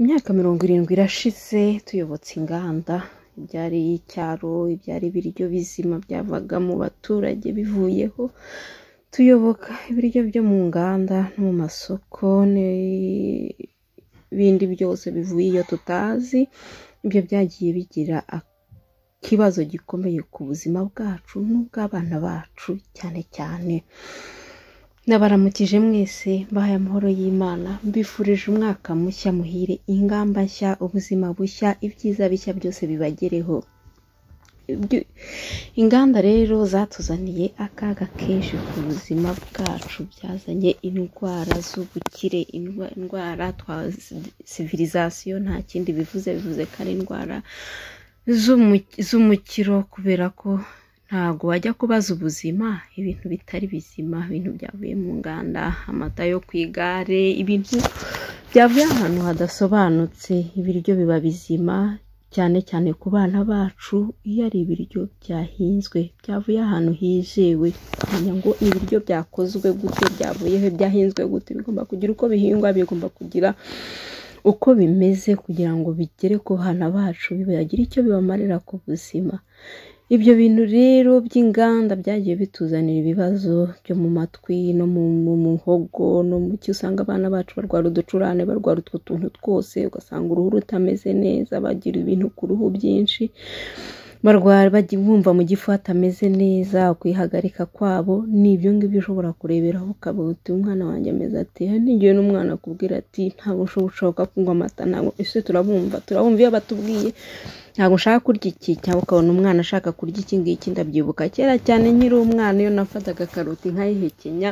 Imyaka 70 irashize tuyobotse inganda, ibyari icyaro, ibyari ibiryo bizima byavaga mu baturage bivuyeho, tuyoboka ibiryo byo mu nganda no mu masoko n'ibindi byose bivuye iyo tutazi. Ibyo byagiye bigira ikibazo gikomeye ku buzima bwacu n'ubw'abana bacu cyane cyane. Nabaramukije mwese, mbahaye amahoro y'Imana, mbifurije umwaka mushya muhire, ingamba nshya, ubuzima bushya, ibyiza bishya byose bibagereho. Inganda rero zatuzaniye akaga kenshi ku buzima bwacu, byazanye indwara z'ubukire, indwara twa civilisation, nta kindi bivuze ko ari indwara z'umukiro, kubera ko ntago wajya kubaza ubuzima ibintu bitari bizima, ibintu byavuye mu nganda, amata yo ku igare, ibintu byavuye ahantu hadasobanutse. Ibiryo biba bizima cyane cyane ku bana bacu iyo ari ibiryo byahinzwe, byavuye ahantu hizewe, kumenya ngo ibiryo byakozwe gute, byavuyeho, byahinzwe gute, bigomba kugira uko bihingwa, bigomba kugira uko bimeze kugira ngo bigere ku bana bacu, bibagira icyo bibamarira ku buzima. Ibyo bintu rero by'inganda byagiye bituzanira ibibazo byo mu matwi no mu muhogo no mu cyo, usanga abana bacu barwara uducurane, barwara utwo tuntu twose, ugasanga uruhu rutameze neza, bagira ibintu ku ruhu byinshi, barwara bumva mu gifu hatameze neza, kwihagarika kwabo. Nibyo ngibyo ushobora kureberaho ukaba uti umwana wanjye ameze ati, n'igihe n'umwana akubwira ati ntabwo ushoboka kunywa amata, ntabwo ese turabumva iyo batubwiye ntabwo nshaka kurya iki, cyangwa ukabona umwana ashaka kurya iki ngiki. Ndabyibuka kera cyane nkiri umwana, iyo nafataga karoti nkayihekenya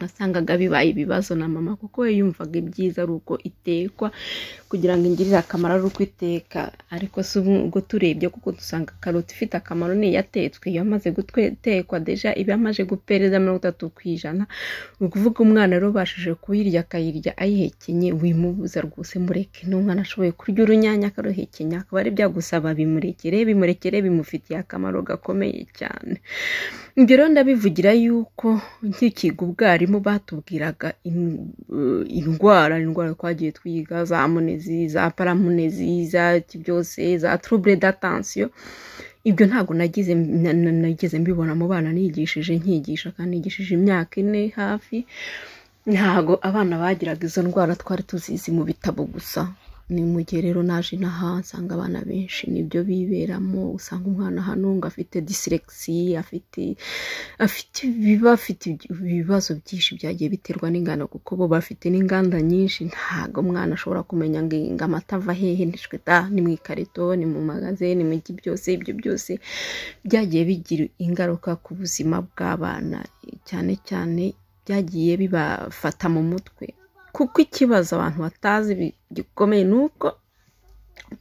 nasangaga bibaye ibibazo na mama, kuko we yumvaga ibyiza ari uko itekwa, kugira ngo ingirire akamaro ari uko iteka. Ariko si ubwo turebye, kuko dusanga karoti ifite akamaro niyo yatetswe, iyo amaze gutekwa deja iba amaze gupereza 30%. Ni ukuvuga umwana rero ubashije kuyirya akayirya ayihekenye, wimubuza rwose, mureke. N'umwana ashoboye kurya urunyanya akaruhekenya, akaba ari byagusaba bimurekere, bimufitiye akamaro gakomeye cyane. Ibyo rero ndabivugira yuko nkikiga ubwarimu batubwiraga indwara twagiye twiga, za amunezi, za paramunezi, za byose, za trouble d'attention. Ibyo ntabwo nageze mbibona mu bana nigishije, nkigisha kandi nigishije imyaka 4 hafi. Ntabwo abana bagiraga izo ndwara, twari tuzizi mu bitabo gusa. Ni mu gihe rero naje nsanga abana benshi nibyo biberamo, usanga umwana hano ngo afite dyslexie, afite ibibazo byinshi byagiye biterwa n'inganda, kuko bo bafite n'inganda nyinshi. Ntago umwana ashobora kumenya ngo amata ava hehe, ni mu ikarito, ni mu magazine, ni mu iki byose. Ibyo byose byagiye bigira ingaruka ku buzima bw'abana, cyane cyane byagiye bibafata mu mutwe. Kuko ikibazo abantu batazi gikomeye nuko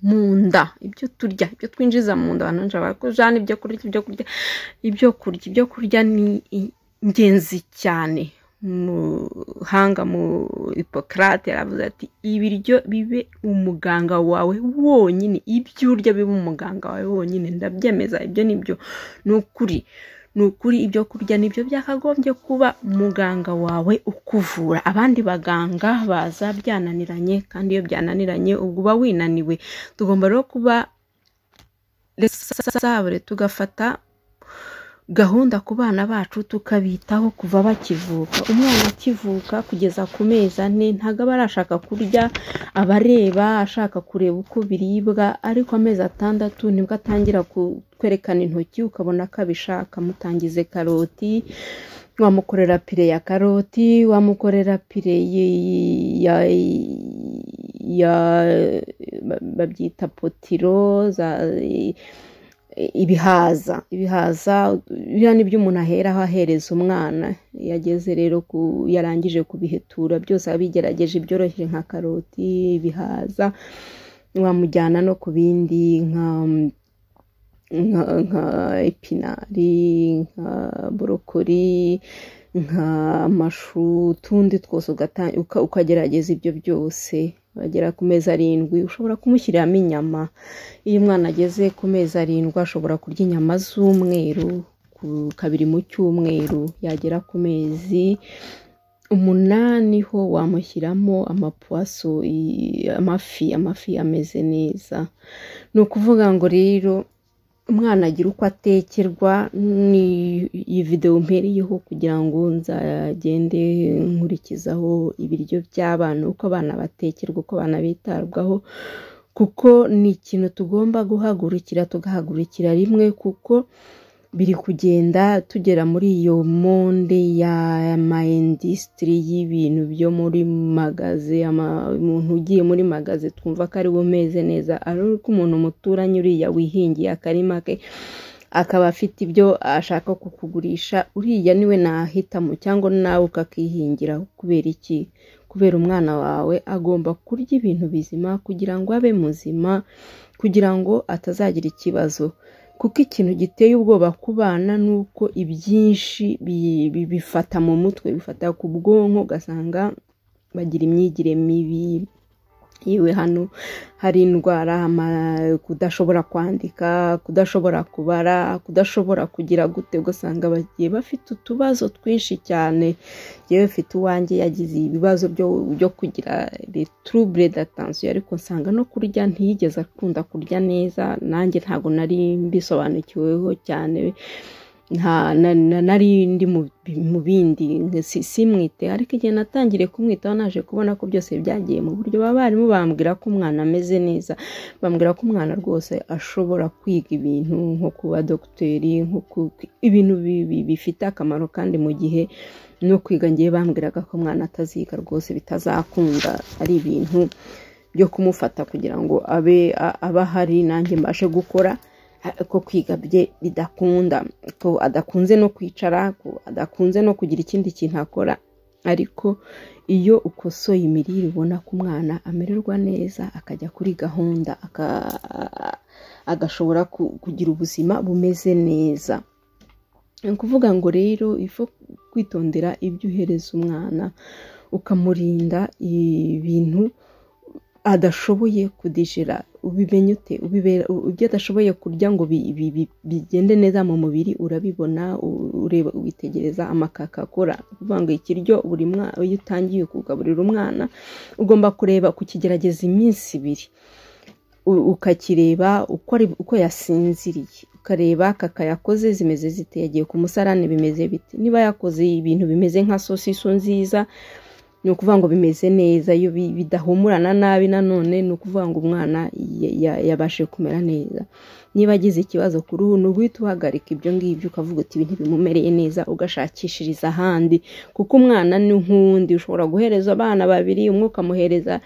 mu nda, ibyo turya, ibyo twinjiza mu nda, abantu nshobora kujana ibyo kurya ni ingenzi cyane. Muhanga mu Hippocrate yaravuze ati ibiryo bibe umuganga wawe wonyine, ibyo urya bibe umuganga wawe wonyine. Ndabyemeza, ibyo nibyo, ni ukuri ibyo kurya nibyo byakagombye kuba muganga wawe ukuvura. Abandi baganga baza byananiranye, kandi iyo byananiranye ubwo uba winaniwe. Tugomba rero kuba responsable, tugafata gahunda ku bana bacu, tukabitaho kuva bakivuka. Umwana akivuka kugeza ku mezi 4 ntago aba arashaka kurya, abareba ashaka kureba uko biribwa, ariko amezi 6 nibwo atangira kwerekana intoki, ukabona ko abishaka. Mutangize karoti, wamukorera pire ya karoti, wamukorera pire ya babyita potiro, ibihaza biriya nibyo umuntu aheraho ahereza umwana. Yageze rero yarangije kubihetura byose, abigerageje ibyoroheje nka karoti, ibihaza, wamujyana no ku bindi nka epinari, nka borokori, nka amashu, tundi twose ukagerageza ibyo byose. Bagera ku mezi 7 ushobora kumushyiriramo inyama. Iyo umwana ageze ku mezi 7 ashobora kurya inyama z'umweru 2 mu cyumweru. Yagera ku mezi 8 ho wamushyiramo amapuwaso amafi ameze neza. Ni ukuvuga ngo rero umwana agira uko atekerwa. Ni iyi video mpereyeho kugira ngo nzagende nkurikizaho ibiryo by'abana, uko abana batekerwa, uko abana bitabwaho, kuko ni ikintu tugomba tugahagurukira rimwe, kuko biri kugenda tugera muri iyo monde ya industry y'ibintu byo muri magaze. Umuntu ugiye muri magaze twumva ko ari umeze neza, ariko umuntu muturanye uriya wihingiye akarima ke akaba afite ibyo ashaka kukugurisha, uriya niwe nahitamo, cyangwa nawe ukakihingira. Kubera iki? Kubera umwana wawe agomba kurya ibintu bizima kugira ngo abe muzima, kugira ngo atazagira ikibazo. Kuko ikintu giteye ubwoba ku bana nuko ibyinshi bifata mu mutwe, bifata ku bwonko, ugasanga bagira imyigire mibi. Yewe hano hari indwara, kudashobora kwandika, kudashobora kubara, kudashobora kugira gute, ugasanga bagiye bafite utubazo twinshi cyane. Yewe mfite uwanjye yagize ibibazo byo kugira les troubles d'attention, ariko nsanga no kurya ntiyigeze akunda kurya neza. Nanjye ntago nari mbisobanukiweho cyane, nari ndi mu bindi simwite, ariko igihe natangire kumwitaho naje kubona ko byose byagiye mu buryo. Abarimu bambwira ko umwana ameze neza, bambwira ko umwana rwose ashobora kwiga ibintu nko kuba dogiteri, ibintu bifite akamaro, kandi mu gihe no kwiga ngiye bambwiraga ko umwana ataziga rwose bitazakunda, ari ibintu byo kumufata kugira ngo abe ahari nanjye mbashe gukora, ko kwiga bye bidakunda, ko adakunze no kwicara, ko adakunze no kugira ikindi kintu akora. Ariko iyo ukosoye imirire ubona ko umwana amererwa neza, akajya kuri gahunda, agashobora kugira ubuzima bumeze neza. Ni ukuvuga ngo rero ifo kwitondera ibyo uhereza umwana, ukamurinda ibintu adashoboye kudijira. Ubimenye ute? Ibyo adashoboye kurya ngo bigende neza mu mubiri urabibona, ureba, witegereza amakaka akora. Kuvuga ngo ikiryo buri mwana iyo utangiye kugaburira umwana ugomba kureba kukigerageza iminsi 2, ukakireba uko yasinziriye, ukareba kaka yakoze zimeze zite, yagiye ku musarane bimeze bite. Niba yakoze ibintu bimeze nka sosiso nziza, ni ukuvuga ngo bimeze neza. Iyo bidahumurana nabi nanone ni ukuvuga ngo umwana yabashe kumera neza. Niba agize ikibazo ku ruhu, n'uguhita uhagarika ibyo ngibyo, ukavuga uti ibintu bimumereye neza, ugashakishiriza ahandi. Kuko umwana ni nk'undi, ushobora guhereza abana 2, umwe ukamuhereza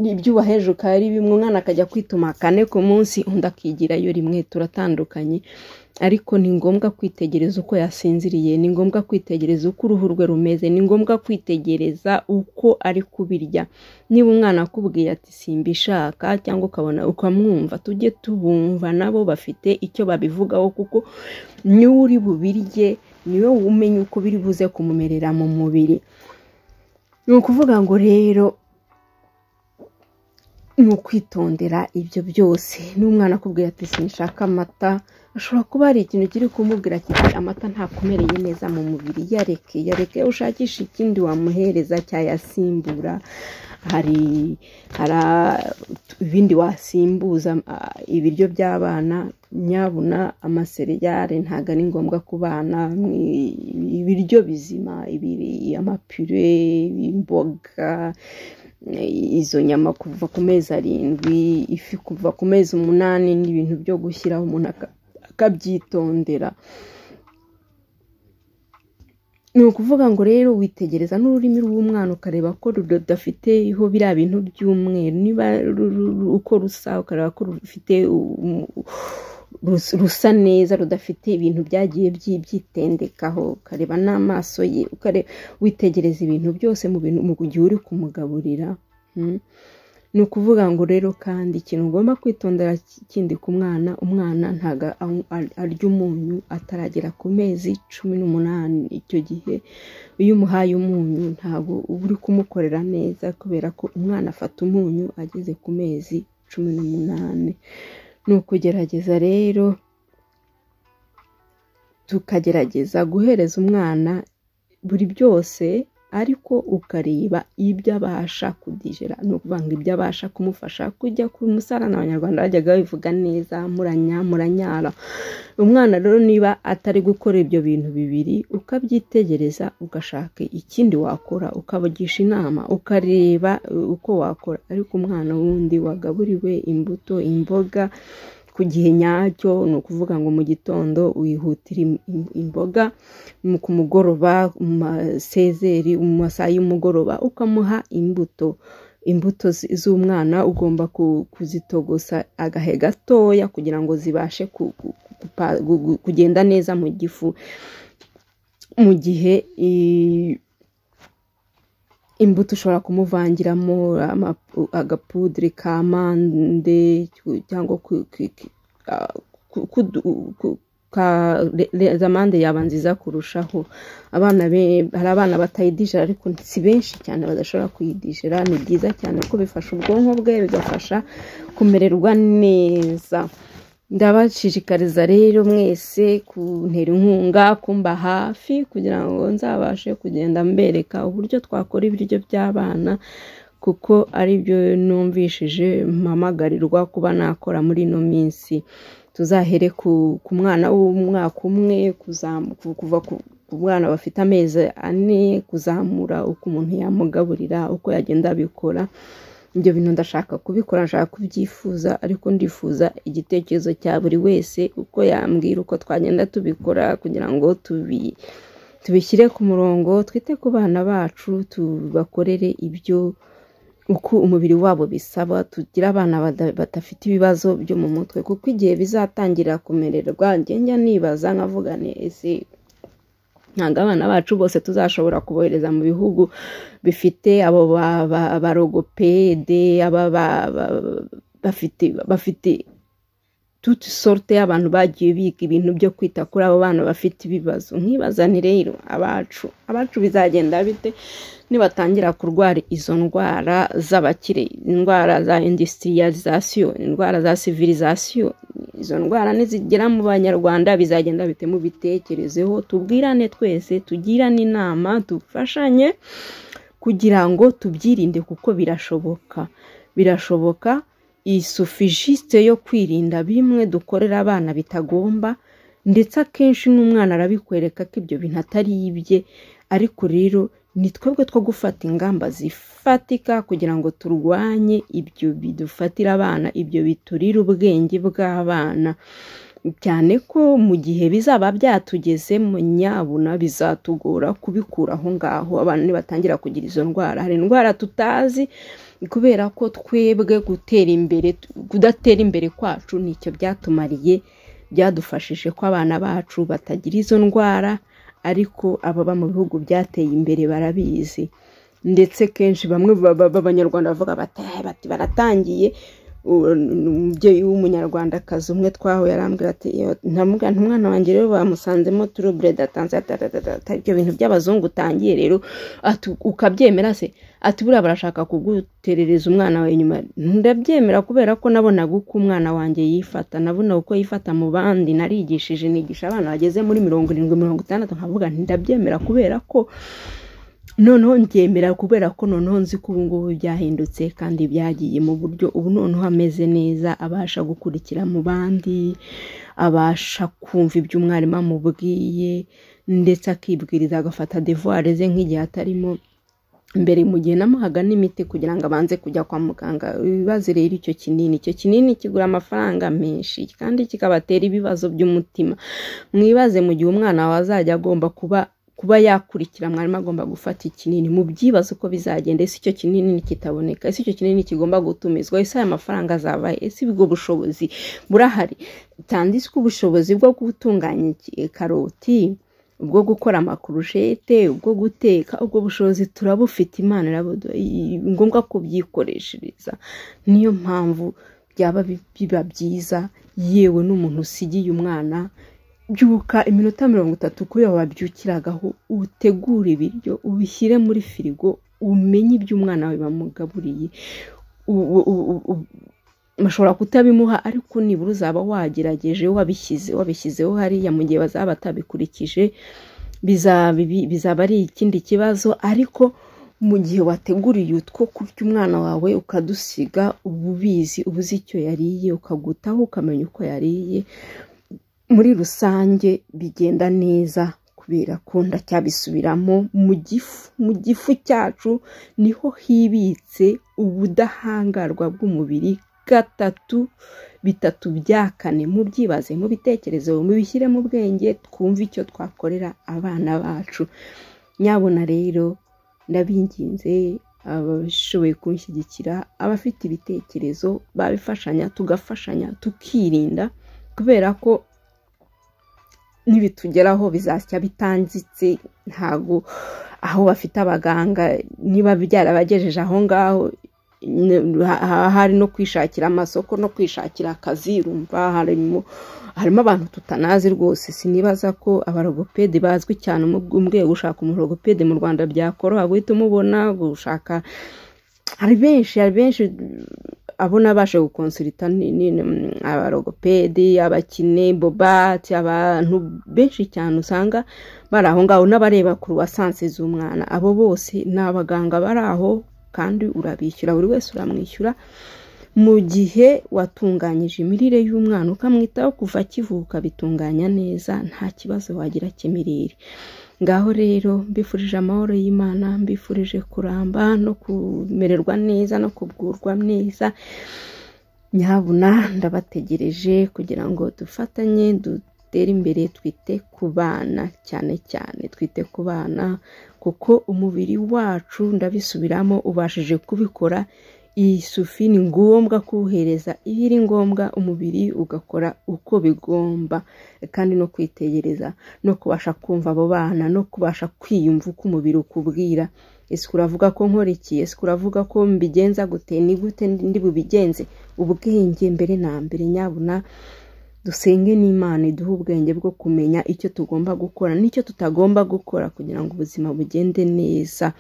ibyo waheje ukari bimwe, umwana akajya kwituma 4 ku munsi, undi akigirayo rimwe. Turatandukanye, ariko ni ngombwa kwitegereza uko yasinziriye, ni ngombwa kwitegereza uko uruhu rwe rumeze, ni ngombwa kwitegereza uko ari kubirya. Niba umwana akubwiye ati simbishaka, cyangwa ukabona ukamwumva, tujye tubumva, nabo bafite icyo babivugaho, kuko niwe uri bubirye, niwe umenya uko biri buze kumumerera mu mubiri. Ni ukuvuga ngo rero ni ukwitondera ibyo byose. N'umwana akubwira ati sinshaka amata, ashobora kuba hari ikintu kiri kumubwira kiti amata ntakumereye neza mu mubiri, yareke ushakisha ikindi wamuhereza cyayasimbura. Hari ibindi wasimbuza ibiryo by'abana. Nyabuna amaseriyale ntago ari ngombwa ku bana, ibiryo bizima, amapure, imboga, izo nyama kuva ku mezi 7, ifi kuva ku mezi 8, n'ibintu byo gushyiraho umuntu akabyitondera. Ni ukuvuga ngo rero witegereza n'ururimi rw'umwana, ukareba ko rudafiteho biriya bintu by'umweru. Niba uko rusa, ukareba ko rufite rusa neza, rudafite ibintu byagiye byitendekaho. Ukareba n'amaso ye, witegereza ibintu byose mu gihe uri kumugaburira. Ni ukuvuga ngo rero kandi ikintu ugomba kwitondera kindi ku mwana, umwana ntago arya umunyu ataragera ku mezi 18. Icyo gihe iyo umuhaye umunyu ntago uba uri kumukorera neza, kubera ko umwana afata umunyu ageze ku mezi 18. Ni ukugerageza rero tukagerageza guhereza umwana buri byose ariko ukareba ibyo abasha kudijera, no kuvanga ibyo abasha kumufasha kujya ku musarana. Abanyarwanda bajyaga babivuga neza, muranyara. Umwana rero niba atari gukora ibyo bintu bibiri, ukabyitegereza, ugashaka ikindi wakora, ukabagisha inama, ukareba uko wakora. Ariko umwana wundi wagaburiwe imbuto, imboga ku gihe nyacyo, ni ukuvuga ngo mu gitondo wihutira imboga, ku mugoroba sezeri, mu masaha y'umugoroba ukamuha imbuto z'umwana. Ugomba kuzitogosa agahe gatoya kugira ngo zibashe kugenda neza mu gifu. Mu gihe imbuto ushobora kumuvangiramo agapudre ka mande cyangwa zamande yaba nziza kurushaho. Hari abana batayidijera, ariko si benshi cyane badashobora kuyidijera. Ni byiza cyane ko bifasha ubwonko bwe, bigafasha kumererwa neza. Ndabashishikariza rero mwese kuntera inkunga, kumba hafi, kugira ngo nzabashe kugenda mbereka uburyo twakora ibiryo by'abana, kuko ari byo numvishije mpamagarirwa kuba nakora muri ino minsi. Tuzahere ku mwana w'umwaka umwe, kuva ku bana bafite amezi 4 kuzamura, uko umuntu yamugaburira, uko yagenda abikora. Ibyo bintu ndashaka kubikora, nshaka kubyifuza, ariko ndifuza igitekerezo cya buri wese, uko yambwira uko twagenda tubikora, kugira ngo tubishyire ku murongo, twite ku bana bacu, tubakorere ibyo uko umubiri wabo bisaba. Tugira abana badafite ibibazo byo mu mutwe, kuko igihe bizatangira kumererwa, njya nibaza nkavuga ese ntabwo abana bacu bose tuzashobora kubohereza mu bihugu bifite abo barogopede, bafite toute sorte y'abantu bagiye biga ibintu byo kwita kuri abo bana bafite ibibazo. Nkibaza ni rero abacu bizagenda bite nibatangira kurwara izo ndwara z'abakire, indwara za industrialisation, indwara za civilisation. Izo ndwara nizigera mu banyarwanda bizagenda bite? Mu bitekerezeho, tubwirane twese, tugirane inama, dufashanye kugira ngo tubyirinde, kuko birashoboka. Isufijiste yo kwirinda bimwe dukorera abana bitagomba, ndetse akenshi n'umwana arabikwereka ko ibyo bintu atari ibye. Ariko rero ni twebwe two gufata ingamba zifatika kugira ngo turwanye ibyo bidufatira abana, ibyo biturira ubwenge bw'abana, cyane ko mu gihe bizaba byatugeze mu nyabuna bizatugora kubikura aho ngaho. Abana nibatangira kugira izo ndwara, hari indwara tutazi, kubera ko twebwe kudatera imbere kwacu nicyo byatumariye, byadufashije ko abana bacu batagira izo ndwara. Ariko ababa mu bihugu byateye imbere barabizi, ndetse kenshi bamwe b'abanyarwanda bavuga bati baratangiye. Umubyeyi w'umunyarwandakazi umwe twaho yarambwira ati umwana wanjye rero bamusanzemo trouble d'attention, ibyo bintu by'abazungu utangiye rero ukabyemera se? Ati buriya barashaka kuguterereza umwana wawe inyuma. Ndabyemera kubera ko nabonaga uko umwana wanjye yifata, nabona uko yifata mu bandi. Narigishije, nigisha abana bageze muri 70-60, nkavuga ndabyemera kubera ko noneho ndyemera, kubera ko noneho nzi ko ubu ngubu byahindutse kandi byagiye mu buryo ubu noneho ameze neza, abasha gukurikira mu bandi, abasha kumva ibyo umwarimu amubwiye, ndetse akibwiriza, agafata devoir ze nk'igihe atarimo. Mbere mu gihe namuhaga n'imiti kugira ngo abanze kujya kwa muganga. Ibibazo rero icyo kinini kigura amafaranga menshi kandi kikabatera ibibazo by'umutima. Mwibaze mu gihe umwana wazajya agomba kuba yakurikira, mwarimu agomba gufata ikinini, mu byibazo uko bizagenda. Ese icyo kinini kitaboneka? Ese icyo kinini kigomba gutumizwa? Ese aya mafaranga azabaye? Ese ubwo bushobozi burahari? Tandis ko ubushobozi bwo gutunganya karoti, ubwo gukora amakurushete, ubwo guteka, ubwo bushobozi turabufite. Imana irabuduhaye, ngombwa kubyikoreshereza. Niyo mpamvu byaba biba byiza yewe n'umuntu usigiye umwana, byuka iminota 30 kuri wabyukiragaho, utegura ibiryo, ubishyire muri firigo, umenye ibyo umwana wawe bamugaburiye. Mashobora kutabimuha, ariko nibura uzaba wagerageje, wabishyizeho hariya mu gihe bazaba batabikurikije. bizaba ari ikindi kibazo. Ariko mu gihe wateguriye utwo kurya umwana wawe ukadusiga, ubuzi icyo yariye, ukagutaho ukamenya uko yariye, muri rusange bigenda neza, kubera ko ndacyabisubiramo, mu gifu cyacu niho hibitse ubudahangarwa bw'umubiri bitatu bya kane. Mubyibaze, mu bitekerezo, mubishyire mu bwenge, twumve icyo twakorera abana bacu. Nyabona rero ndabinginze abashoboye kunshyigikira, abafite ibitekerezo babifashanya, tugafashanya, tukirinda, kubera ko nibitugeraho bizasya bitanzitse. Ntago aho bafite abaganga, niba byarabagejeje aho ngaho, hari no kwishakira amasoko no kwishakira akazi, urumva harimo abantu tutanazi rwose. Sinibaza ko abarogopede bazwi cyane, umubwiye gushaka umurogopede mu Rwanda byakoroha guhita umubona. Gushaka hari benshi abo nabashe gukonsulta abarogopede, abakine, bobati, abantu benshi cyane usanga bari aho ngaho, n'abareba ku ruwasanse z'umwana. Abo bose ni abaganga bari aho, kandi urabishyura, buri wese uramwishyura. Mu gihe watunganyije imirire y'umwana ukamwitaho kuva akivuka, bitunganya neza, nta kibazo wagira cy'imirire. Ngaho rero mbifurije amahoro y'Imana, mbifurije kuramba no kumererwa neza no kubwurwa neza. Nyabuna ndabategereje kugira ngo dufatanye dutere imbere, twite ku bana, cyane twite ku bana, kuko umubiri wacu, ndabisubiramo, ubashije kubikora. Iyi sufi ni ngombwa kuwuhereza ibiri ngombwa, umubiri ugakora uko bigomba, kandi no kwitegereza, no kubasha kumva abo bana, no kubasha kwiyumva uko umubiri ukubwira. Ese uravuga ko nkora iki? Ese uravuga ko mbigenza gute? Ni gute ndi bubigenze? Ubwenge mbere na mbere. Nyabuna dusenge n'Imana iduhe ubwenge bwo kumenya icyo tugomba gukora n'icyo tutagomba gukora, kugira ngo ubuzima bugende neza.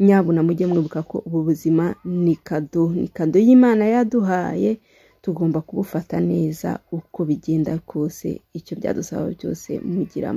Nyabuna mujye mwibuka ko ubu buzima ni kado y'Imana yaduhaye, tugomba kubufata neza uko bigenda kose. Icyo byadusaba byose mugira